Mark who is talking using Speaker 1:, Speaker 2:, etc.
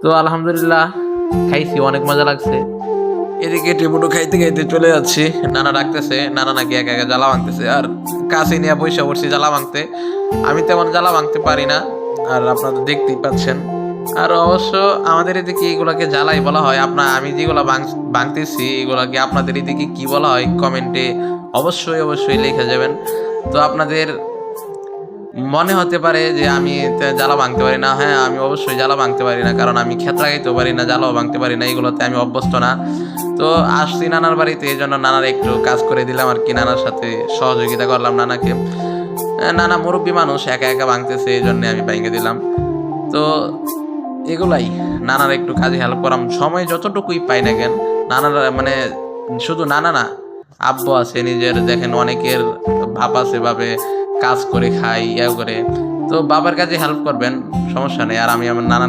Speaker 1: তো আলহামদুলিল্লাহ খাইছি, অনেক মজা লাগছে। এদিকে টিপুটু খাইতে খাইতে চলে যাচ্ছি, নানা ডাকতেছে, নানা নাকি একা একা জ্বালা ভাঙতেছে, আর কাছে নিয়ে পয়সা পড়ছি জ্বালা ভাঙতে। আমি তেমন জ্বালা ভাঙতে পারি না, আর আপনারা তো দেখতেই পাচ্ছেন। আর অবশ্য আমাদের এদিকে এগুলাকে জ্বালাই বলা হয়। আমি যেগুলা ভাঙতেছি এগুলাকে আপনাদের এদিকে কি বলা হয় কমেন্টে অবশ্যই অবশ্যই লিখে যাবেন। তো আপনাদের মনে হতে পারে যে আমি জ্বালা ভাঙতে পারি না। হ্যাঁ, আমি অবশ্যই জ্বালা ভাঙতে পারি না, কারণ আমি ক্ষেত লাগাইতেও পারি না, জ্বালাও ভাঙতে পারি না, এগুলোতে আমি অভ্যস্ত না। তো আসছি নানার বাড়িতে, এই জন্য নানার একটু কাজ করে দিলাম আর কি, নানার সাথে সহযোগিতা করলাম নানাকে। নানা মুরব্বী মানুষ, একা একা ভাঙতেছে, এই জন্য আমি ভাঙে দিলাম। তো এগুলাই নানার একটু কাজে হেল্প করাম, সময় যতটুকুই পাই না কেন। নানার মানে শুধু নানা না, আব্বু আছে নিজের, দেখেন অনেকের বাপ আছে, ভাবে কাজ করে খাই ইয়া করে। তো বাবার কাজে হেল্প করবেন, সমস্যা নেই। আর আমি আমার নানার